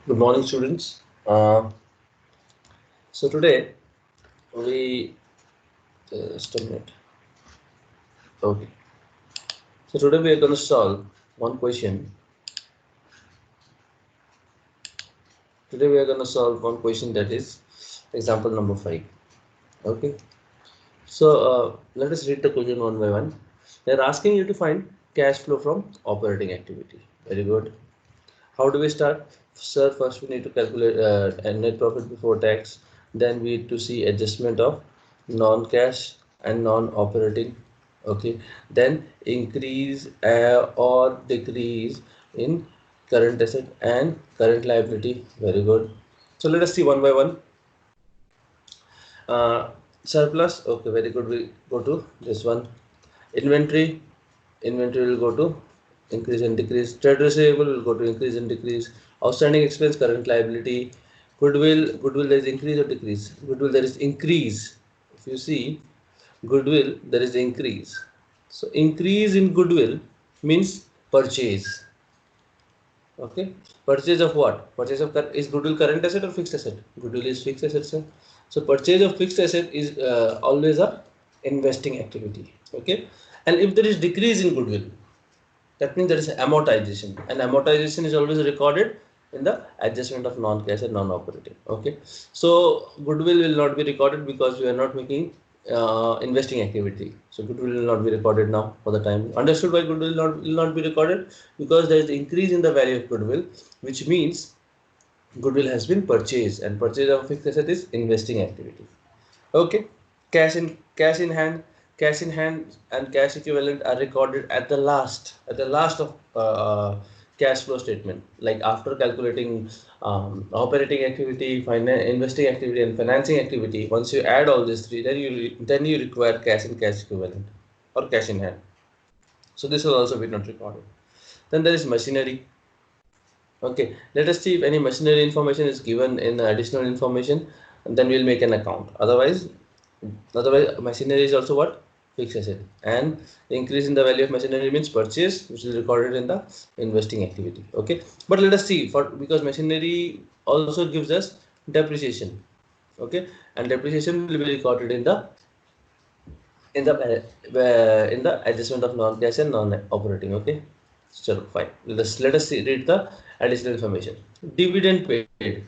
Good morning, students. So today we just a minute. Okay. So today we are going to solve one question. Today we are going to solve one question, that is example number 5. Okay. So let us read the question one by one. They are asking you to find cash flow from operating activity. Very good. How do we start? Sir, first we need to calculate net profit before tax. Then we need to see adjustment of non-cash and non-operating. Okay. Then increase or decrease in current asset and current liability. Very good. So let us see one by one. Uh, Surplus. Okay, very good. We go to this one. Inventory. Inventory will go to increase and decrease. Trade receivable will go to increase and decrease. Outstanding expense, current liability. Goodwill there is increase or decrease. Goodwill there is increase. If you see goodwill, there is increase. So increase in goodwill means purchase. Okay, purchase of what? Purchase of is goodwill current asset or fixed asset? Goodwill is fixed asset, sir. So purchase of fixed asset is always a investing activity. Okay, and if there is decrease in goodwill, that means there is amortization, and amortization is always recorded in the adjustment of non-cash and non-operating. Okay, so goodwill will not be recorded because we are not making investing activity. So goodwill will not be recorded now for the time. Understood why goodwill will not be recorded? Because there is increase in the value of goodwill, which means goodwill has been purchased, and purchase of fixed asset is investing activity. Okay, cash in hand and cash equivalent are recorded at the last of cash flow statement. Like after calculating operating activity, investing activity, and financing activity. Once you add all these three, then you require cash and cash equivalent or cash in hand. So this will also be not recorded. Then there is machinery. Okay, let us see if any machinery information is given in additional information, and then we'll make an account. Otherwise, machinery is also what? Fixed asset. And the increase in the value of machinery means purchase, which is recorded in the investing activity. Okay. But let us see, for because machinery also gives us depreciation. Okay. And depreciation will be recorded in the adjustment of non-cash and non-operating. Okay. So fine. Let us see, read the additional information. Dividend paid.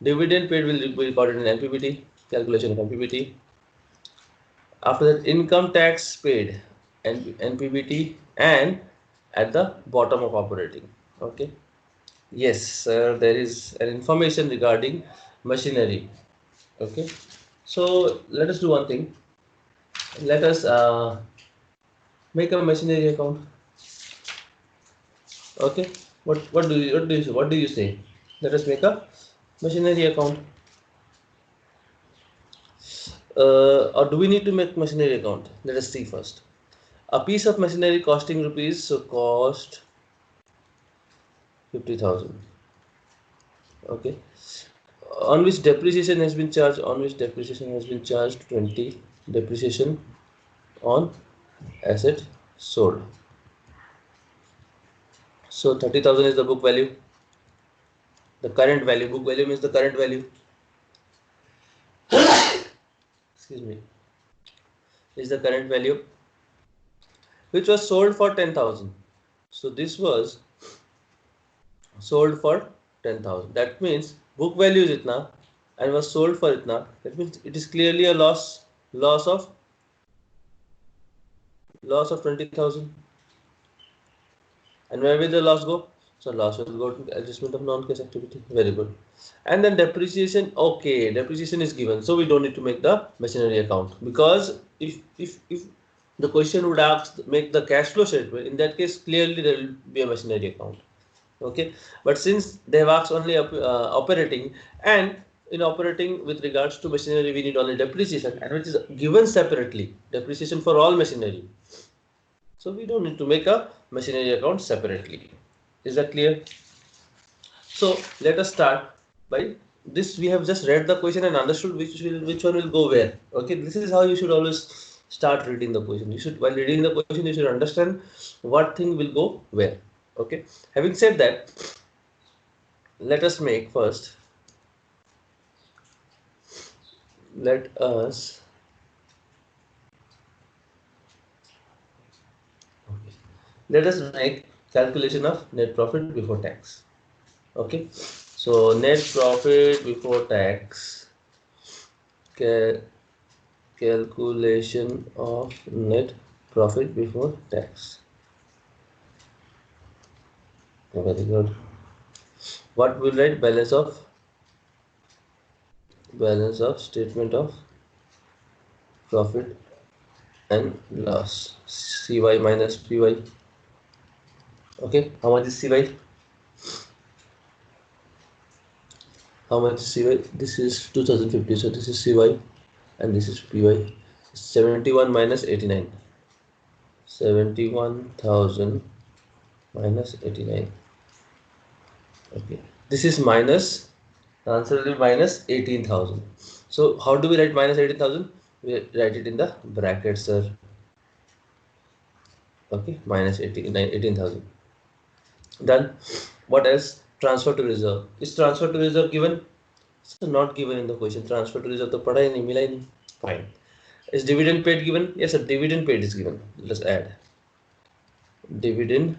Dividend paid will be recorded in NPBT, calculation of NPBT. After that, income tax paid, NPBT, and at the bottom of operating. Okay. Yes, there is an information regarding machinery. Okay. So let us do one thing. Let us make a machinery account. Okay. What do you say? Let us make a machinery account. Or do we need to make machinery account? Let us see first. A piece of machinery costing rupees, so cost 50,000. Okay. On which depreciation has been charged? On which depreciation has been charged? 20. Depreciation on asset sold. So 30,000 is the book value. The current value. Book value means the current value. Excuse me. Is the current value, which was sold for 10,000. So this was sold for 10,000. That means book value is itna and was sold for itna. That means it is clearly a loss of 20,000. And where will the loss go? So loss will go to adjustment of non-cash activity. Very good. And then depreciation. Okay, depreciation is given, so we don't need to make the machinery account, because if the question would ask make the cash flow statement, in that case clearly there will be a machinery account. Okay, but since they have asked only operating, and in operating with regards to machinery we need only depreciation, and which is given separately, depreciation for all machinery. So we don't need to make a machinery account separately. Is that clear? So let us start by this. We have just read the question and understood which one will go where. Okay, this is how you should always start reading the question. You should, while reading the question, you should understand what thing will go where. Okay. Having said that, let us make first. Let us make calculation of net profit before tax. Okay, so net profit before tax, calculation of net profit before tax. Very good. What will write? Balance of statement of profit and loss. CY minus PY. Okay, how much is CY? How much is CY? This is 2050, so this is CY and this is PY. 71 minus 89. 71,000 minus 89. Okay, this is minus, the answer will be minus 18,000. So how do we write minus 18,000? We write it in the bracket, sir. Okay, minus 18,000. Done. What else? Transfer to reserve. Is transfer to reserve given? So not given in the question. Transfer to reserve to pada hi nahi, mila hi nahi. Fine. Is dividend paid given? Yes, sir. Dividend paid is given. Let's add. Dividend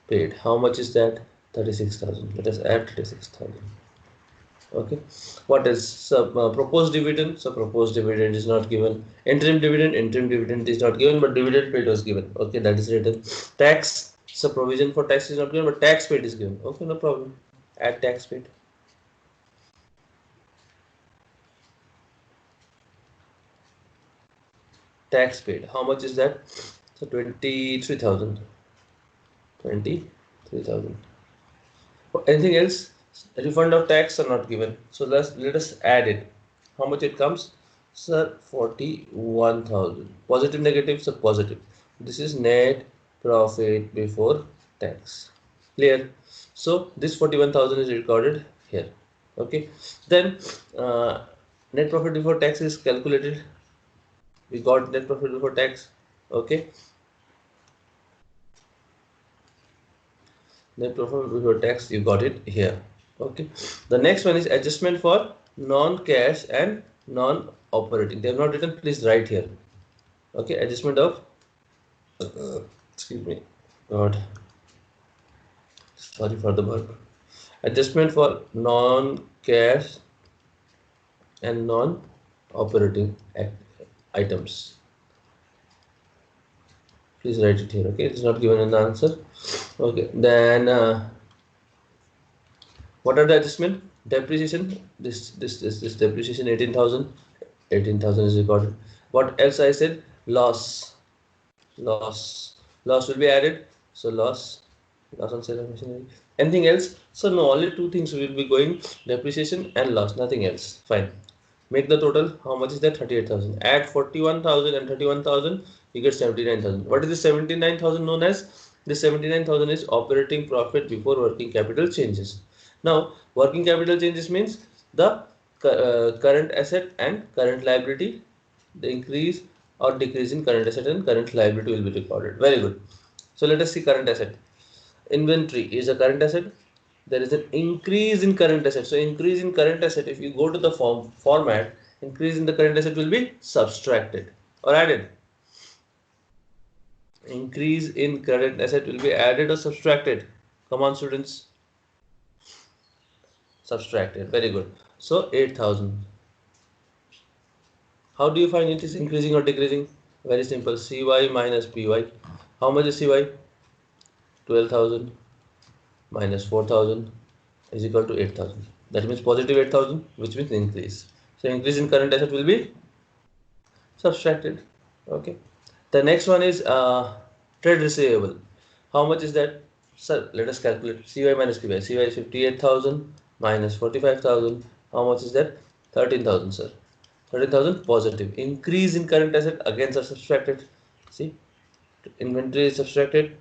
paid. How much is that? 36,000. Let us add 36,000. Okay. What is proposed dividend? So proposed dividend is not given. Interim dividend is not given, but dividend paid was given. Okay, that is written. Tax. So provision for tax is not given, but tax paid is given. Okay, no problem. Add tax paid. Tax paid. How much is that? So 23,000. 23,000. Anything else? Refund of tax are not given. So let us add it. How much it comes? Sir, 41,000. Positive, negative, so positive. This is net profit before tax. Clear? So this 41,000 is recorded here. Okay. Then net profit before tax is calculated. We got net profit before tax. Okay. Net profit before tax, you got it here. Okay. The next one is adjustment for non-cash and non-operating. They have not written, please write here. Okay, adjustment of excuse me, God, sorry for the verb. Adjustment for non-cash and non-operating items. Please write it here. Okay, it is not given in the answer. Okay, then what are the adjustment? Depreciation. This depreciation 18,000. 18,000 is recorded. What else I said? Loss. Loss will be added. So loss on sale of machinery. Anything else? So no, only two things will be going: depreciation and loss. Nothing else. Fine. Make the total. How much is that? 38,000. Add 41,000 and 31,000. You get 79,000. What is the 79,000 known as? The 79,000 is operating profit before working capital changes. Now, working capital changes means the current asset and current liability, the increase or decrease in current asset and current liability will be recorded. Very good. So let us see current asset. Inventory is a current asset. There is an increase in current asset. So increase in current asset, if you go to the format, increase in the current asset will be subtracted or added. Increase in current asset will be added or subtracted. Come on, students. Subtracted. Very good. So 8,000. How do you find it is increasing or decreasing? Very simple. CY minus PY. How much is CY? 12,000 minus 4,000 is equal to 8,000. That means positive 8,000, which means increase. So increase in current asset will be subtracted. Okay. The next one is trade receivable. How much is that? Sir, let us calculate. CY minus PY. CY is 58,000 minus 45,000. How much is that? 13,000, sir. 13,000 positive. Increase in current asset again are subtracted. See, inventory is subtracted.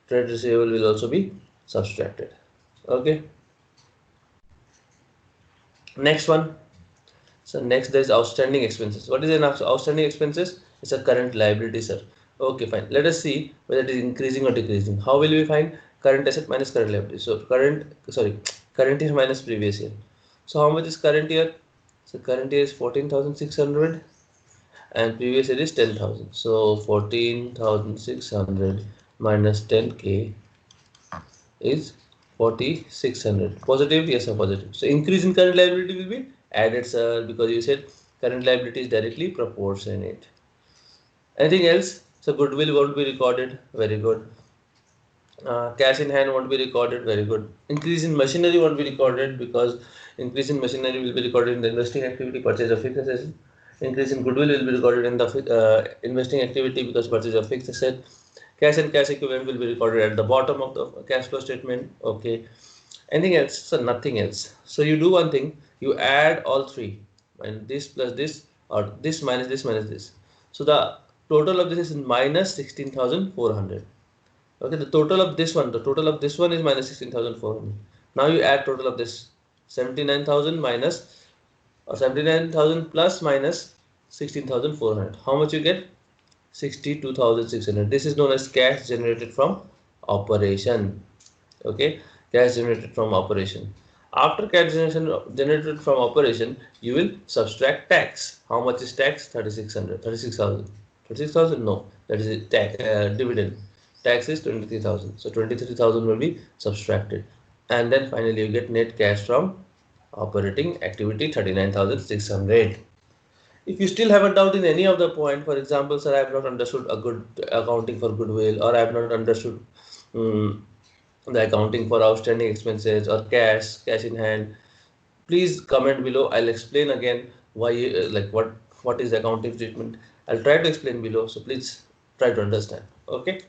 Trade receivable will also be subtracted. Okay. Next one. So next there is outstanding expenses. What is an outstanding expenses? It's a current liability, sir. Okay, fine. Let us see whether it is increasing or decreasing. How will we find current asset minus current liability? So current year minus previous year. So how much is current year? So current year is 14,600 and previous year is 10,000. So 14,600 minus 10k is 4,600. Positive? Yes, sir, positive. So increase in current liability will be added, sir, because you said current liability is directly proportionate. Anything else? So goodwill won't be recorded. Very good. Cash in hand won't be recorded. Very good. Increase in machinery won't be recorded because increase in machinery will be recorded in the investing activity, purchase of fixed asset. Increase in goodwill will be recorded in the investing activity because purchase of fixed asset. Cash and cash equivalent will be recorded at the bottom of the cash flow statement. Okay. Anything else? So nothing else. So you do one thing. You add all three, and this plus this, or this minus this minus this. So the total of this is minus 16,400. Okay, the total of this one is minus 16,400. Now you add total of this 79,000 minus, or 79,000 plus minus 16,400. How much you get? 62,600. This is known as cash generated from operation. Okay, cash generated from operation. After cash generation generated from operation, you will subtract tax. How much is tax? 3,600. 36,000. 36,000? No, that is tax, dividend. Tax is 23,000. So 23,000 will be subtracted. And then finally you get net cash from operating activity 39,600. If you still have a doubt in any of the point, for example, sir, I have not understood a good accounting for goodwill, or I have not understood um, the accounting for outstanding expenses or cash in hand, please comment below. I'll explain again why, like what is the accounting treatment. I'll try to explain below, so please try to understand. Okay.